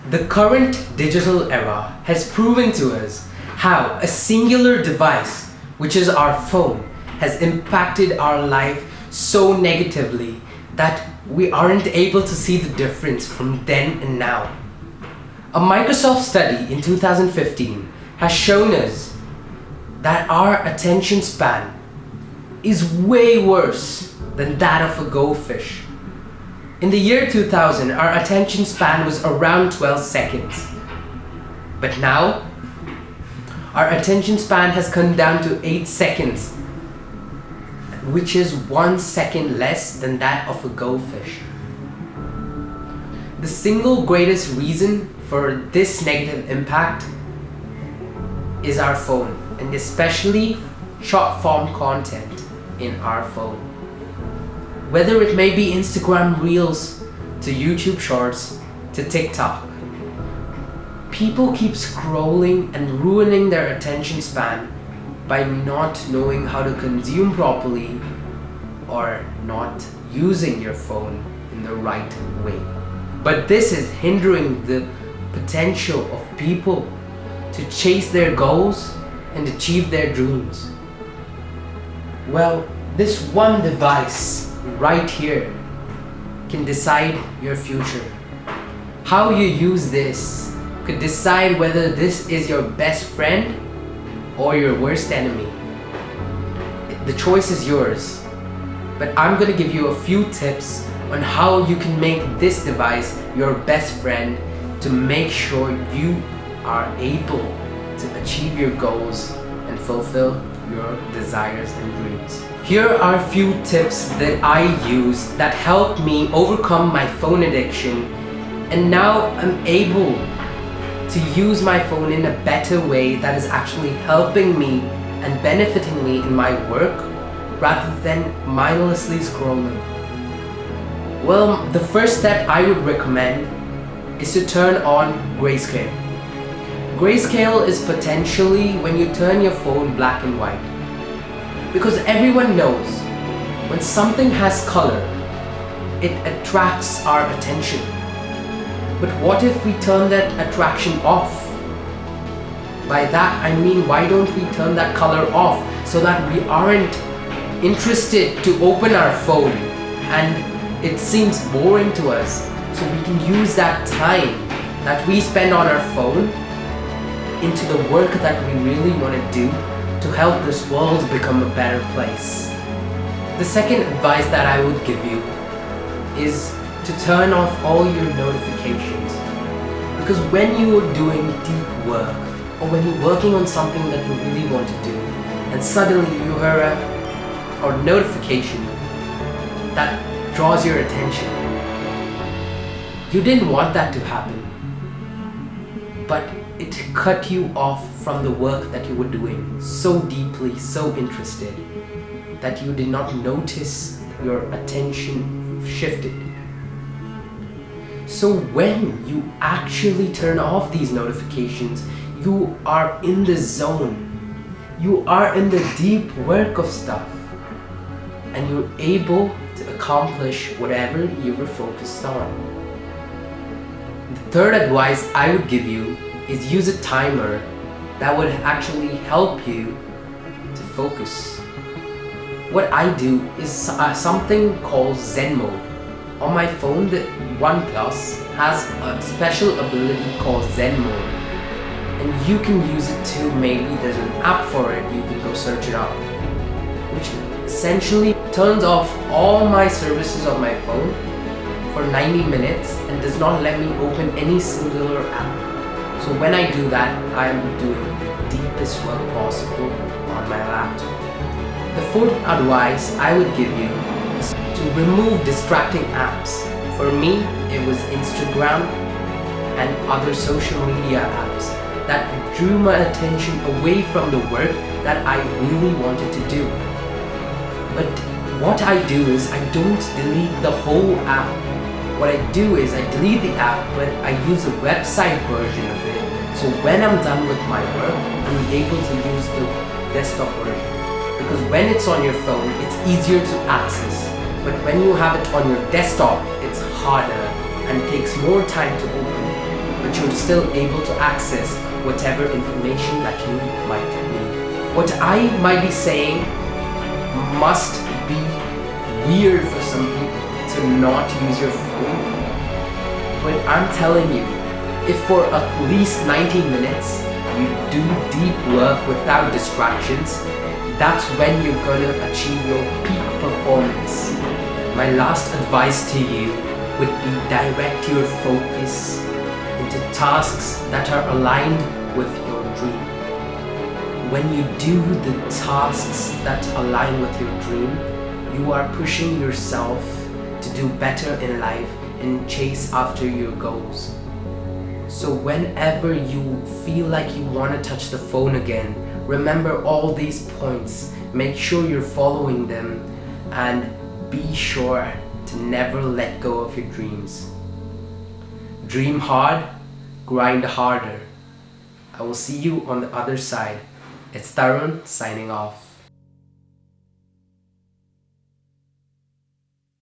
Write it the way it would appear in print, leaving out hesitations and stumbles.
The current digital era has proven to us how a singular device, which is our phone, has impacted our life so negatively that we aren't able to see the difference from then and now. A Microsoft study in 2015 has shown us that our attention span is way worse than that of a goldfish. In the year 2000, our attention span was around 12 seconds. But now, our attention span has come down to 8 seconds, which is 1 second less than that of a goldfish. The single greatest reason for this negative impact is our phone, and especially short form content in our phone. Whether it may be Instagram Reels to YouTube Shorts to TikTok, people keep scrolling and ruining their attention span by not knowing how to consume properly or not using your phone in the right way. But this is hindering the potential of people to chase their goals and achieve their dreams. Well, this one device right here can decide your future. How you use this could decide whether this is your best friend or your worst enemy. The choice is yours, but I'm gonna give you a few tips on how you can make this device your best friend to make sure you are able to achieve your goals and fulfill your desires and dreams. Here are a few tips that I use that helped me overcome my phone addiction, and now I'm able to use my phone in a better way that is actually helping me and benefiting me in my work rather than mindlessly scrolling. Well, the first step I would recommend is to turn on grayscale. Grayscale is potentially when you turn your phone black and white. Because everyone knows when something has color, it attracts our attention. But what if we turn that attraction off? By that I mean, why don't we turn that color off so that we aren't interested to open our phone and it seems boring to us, so we can use that time that we spend on our phone into the work that we really want to do to help this world become a better place. The second advice that I would give you is to turn off all your notifications. Because when you are doing deep work, or when you're working on something that you really want to do, and suddenly you hear a notification that draws your attention, you didn't want that to happen, but it cut you off from the work that you were doing so deeply, so interested, that you did not notice your attention shifted. So when you actually turn off these notifications, you are in the zone. You are in the deep work of stuff, and you're able to accomplish whatever you were focused on. The third advice I would give you is use a timer that would actually help you to focus. What I do is something called Zen mode. On my phone, the OnePlus has a special ability called Zen mode, and you can use it too. Maybe there's an app for it, you can go search it out, which essentially turns off all my services of my phone for 90 minutes and does not let me open any singular app. So when I do that, I'm doing the deepest work possible on my laptop. The fourth advice I would give you is to remove distracting apps. For me, it was Instagram and other social media apps that drew my attention away from the work that I really wanted to do. But what I do is I don't delete the whole app. What I do is I delete the app, but I use a website version of it. So when I'm done with my work, I'm able to use the desktop version. Because when it's on your phone, it's easier to access. But when you have it on your desktop, it's harder and takes more time to open. but you're still able to access whatever information that you might need. What I might be saying must be weird for some people to not use your phone, but I'm telling you, if for at least 90 minutes you do deep work without distractions, that's when you're gonna achieve your peak performance. My last advice to you would be direct your focus into tasks that are aligned with your dream. When you do the tasks that align with your dream, you are pushing yourself to do better in life and chase after your goals. So whenever you feel like you want to touch the phone again, remember all these points, make sure you're following them, and be sure to never let go of your dreams. Dream hard, grind harder. I will see you on the other side. It's Tarun signing off.